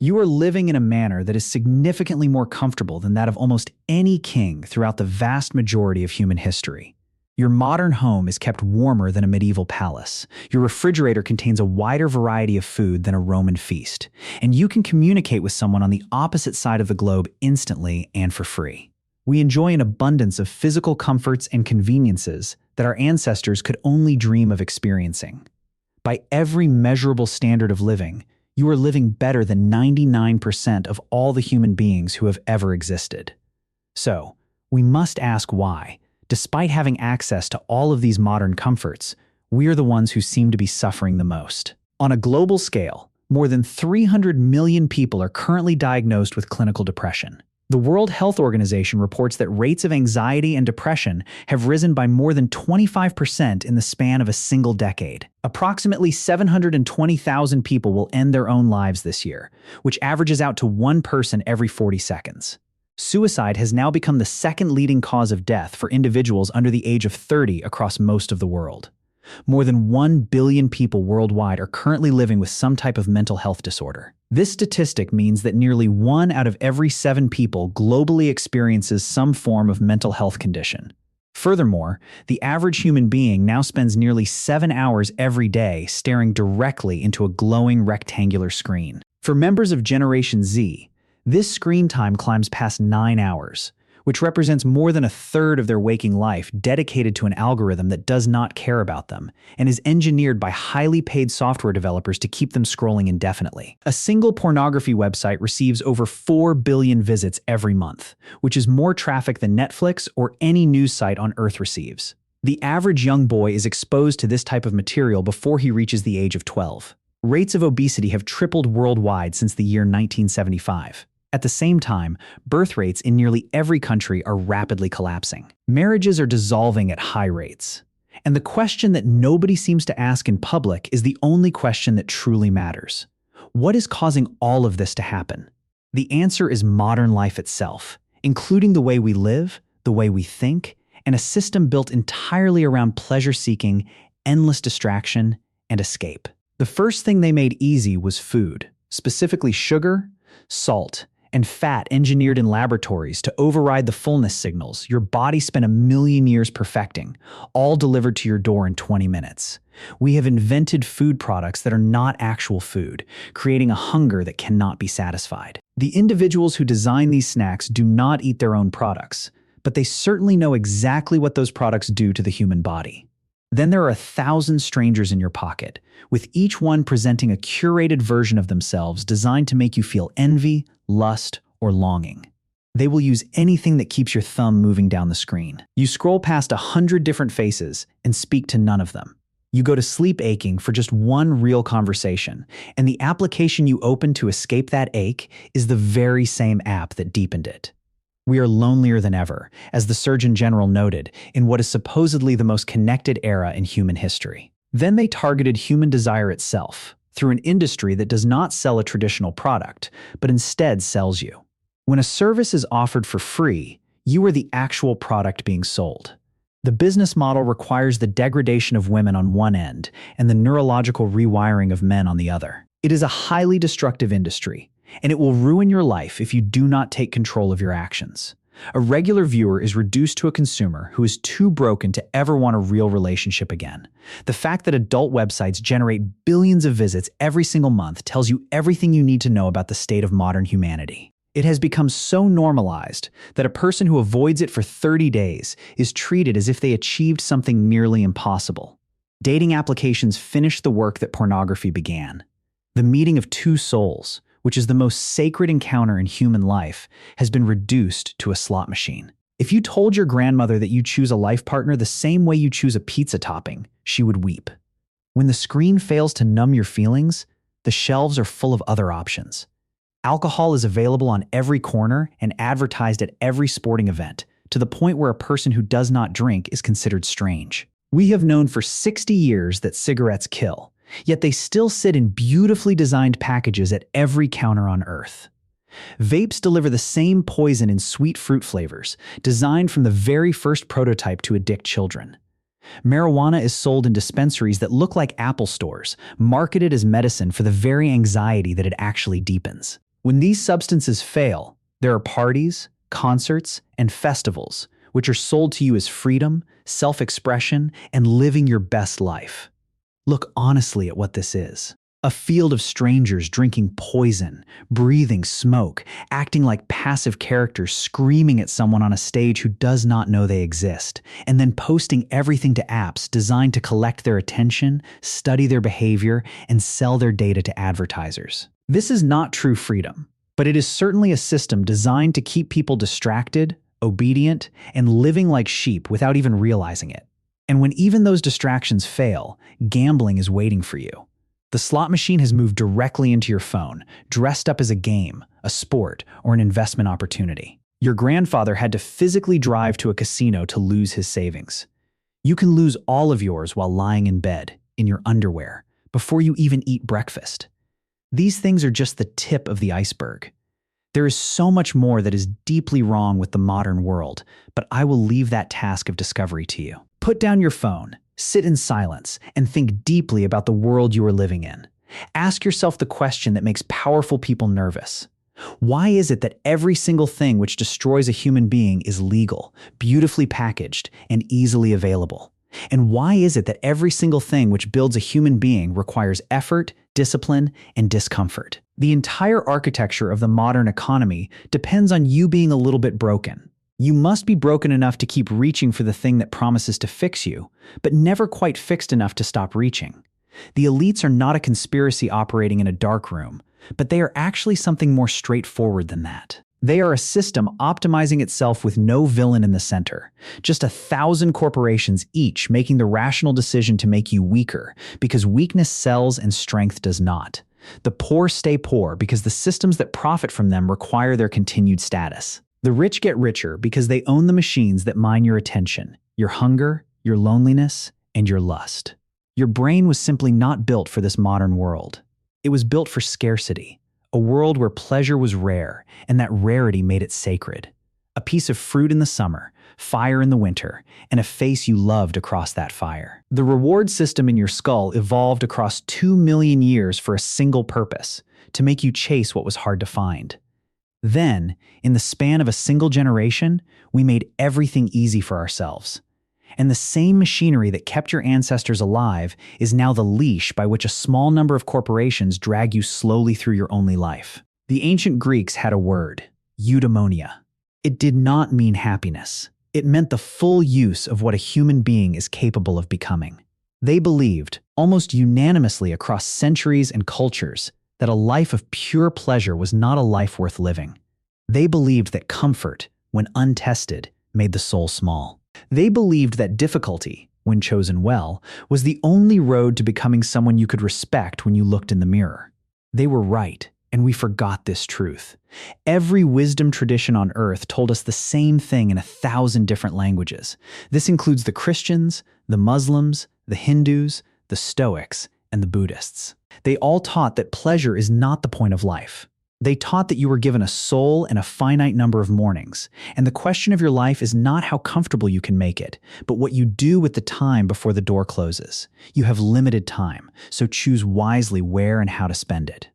You are living in a manner that is significantly more comfortable than that of almost any king throughout the vast majority of human history. Your modern home is kept warmer than a medieval palace. Your refrigerator contains a wider variety of food than a Roman feast. And you can communicate with someone on the opposite side of the globe instantly and for free. We enjoy an abundance of physical comforts and conveniences that our ancestors could only dream of experiencing. By every measurable standard of living, you are living better than 99% of all the human beings who have ever existed. So, we must ask why, despite having access to all of these modern comforts, we are the ones who seem to be suffering the most. On a global scale, more than 300 million people are currently diagnosed with clinical depression. The World Health Organization reports that rates of anxiety and depression have risen by more than 25% in the span of a single decade. Approximately 720,000 people will end their own lives this year, which averages out to one person every 40 seconds. Suicide has now become the second leading cause of death for individuals under the age of 30 across most of the world. More than 1 billion people worldwide are currently living with some type of mental health disorder. This statistic means that nearly 1 out of every 7 people globally experiences some form of mental health condition. Furthermore, the average human being now spends nearly 7 hours every day staring directly into a glowing rectangular screen. For members of Generation Z, this screen time climbs past 9 hours, which represents more than a third of their waking life dedicated to an algorithm that does not care about them and is engineered by highly paid software developers to keep them scrolling indefinitely. A single pornography website receives over 4 billion visits every month, which is more traffic than Netflix or any news site on Earth receives. The average young boy is exposed to this type of material before he reaches the age of 12. Rates of obesity have tripled worldwide since the year 1975. At the same time, birth rates in nearly every country are rapidly collapsing. Marriages are dissolving at high rates. And the question that nobody seems to ask in public is the only question that truly matters. What is causing all of this to happen? The answer is modern life itself, including the way we live, the way we think, and a system built entirely around pleasure-seeking, endless distraction, and escape. The first thing they made easy was food, specifically sugar, salt, and fat engineered in laboratories to override the fullness signals your body spent 1 million years perfecting, all delivered to your door in 20 minutes. We have invented food products that are not actual food, creating a hunger that cannot be satisfied. The individuals who design these snacks do not eat their own products, but they certainly know exactly what those products do to the human body. Then there are 1,000 strangers in your pocket, with each one presenting a curated version of themselves designed to make you feel envy, lust, or longing. They will use anything that keeps your thumb moving down the screen. You scroll past 100 different faces and speak to none of them. You go to sleep aching for just one real conversation, and the application you open to escape that ache is the very same app that deepened it. We are lonelier than ever, as the Surgeon General noted, in what is supposedly the most connected era in human history. Then they targeted human desire itself, through an industry that does not sell a traditional product, but instead sells you. When a service is offered for free, you are the actual product being sold. The business model requires the degradation of women on one end and the neurological rewiring of men on the other. It is a highly destructive industry, and it will ruin your life if you do not take control of your actions. A regular viewer is reduced to a consumer who is too broken to ever want a real relationship again. The fact that adult websites generate billions of visits every single month tells you everything you need to know about the state of modern humanity. It has become so normalized that a person who avoids it for 30 days is treated as if they achieved something nearly impossible. Dating applications finish the work that pornography began. The meeting of two souls, which is the most sacred encounter in human life, has been reduced to a slot machine. If you told your grandmother that you choose a life partner the same way you choose a pizza topping, she would weep. When the screen fails to numb your feelings, the shelves are full of other options. Alcohol is available on every corner and advertised at every sporting event, to the point where a person who does not drink is considered strange. We have known for 60 years that cigarettes kill, yet they still sit in beautifully designed packages at every counter on Earth. Vapes deliver the same poison in sweet fruit flavors, designed from the very first prototype to addict children. Marijuana is sold in dispensaries that look like Apple stores, marketed as medicine for the very anxiety that it actually deepens. When these substances fail, there are parties, concerts, and festivals, which are sold to you as freedom, self-expression, and living your best life. Look honestly at what this is. A field of strangers drinking poison, breathing smoke, acting like passive characters screaming at someone on a stage who does not know they exist, and then posting everything to apps designed to collect their attention, study their behavior, and sell their data to advertisers. This is not true freedom, but it is certainly a system designed to keep people distracted, obedient, and living like sheep without even realizing it. And when even those distractions fail, gambling is waiting for you. The slot machine has moved directly into your phone, dressed up as a game, a sport, or an investment opportunity. Your grandfather had to physically drive to a casino to lose his savings. You can lose all of yours while lying in bed, in your underwear, before you even eat breakfast. These things are just the tip of the iceberg. There is so much more that is deeply wrong with the modern world, but I will leave that task of discovery to you. Put down your phone. Sit in silence and think deeply about the world you are living in. Ask yourself the question that makes powerful people nervous. Why is it that every single thing which destroys a human being is legal, beautifully packaged, and easily available? And why is it that every single thing which builds a human being requires effort, discipline, and discomfort? The entire architecture of the modern economy depends on you being a little bit broken. You must be broken enough to keep reaching for the thing that promises to fix you, but never quite fixed enough to stop reaching. The elites are not a conspiracy operating in a dark room, but they are actually something more straightforward than that. They are a system optimizing itself with no villain in the center, just 1,000 corporations each making the rational decision to make you weaker, because weakness sells and strength does not. The poor stay poor because the systems that profit from them require their continued status. The rich get richer because they own the machines that mine your attention, your hunger, your loneliness, and your lust. Your brain was simply not built for this modern world. It was built for scarcity, a world where pleasure was rare, and that rarity made it sacred. A piece of fruit in the summer, fire in the winter, and a face you loved across that fire. The reward system in your skull evolved across 2 million years for a single purpose, to make you chase what was hard to find. Then, in the span of a single generation, we made everything easy for ourselves. And the same machinery that kept your ancestors alive is now the leash by which a small number of corporations drag you slowly through your only life. The ancient Greeks had a word, eudaimonia. It did not mean happiness. It meant the full use of what a human being is capable of becoming. They believed, almost unanimously across centuries and cultures, that a life of pure pleasure was not a life worth living. They believed that comfort, when untested, made the soul small. They believed that difficulty, when chosen well, was the only road to becoming someone you could respect when you looked in the mirror. They were right, and we forgot this truth. Every wisdom tradition on earth told us the same thing in 1,000 different languages. This includes the Christians, the Muslims, the Hindus, the Stoics, and the Buddhists. They all taught that pleasure is not the point of life. They taught that you were given a soul and a finite number of mornings, and the question of your life is not how comfortable you can make it, but what you do with the time before the door closes. You have limited time, so choose wisely where and how to spend it.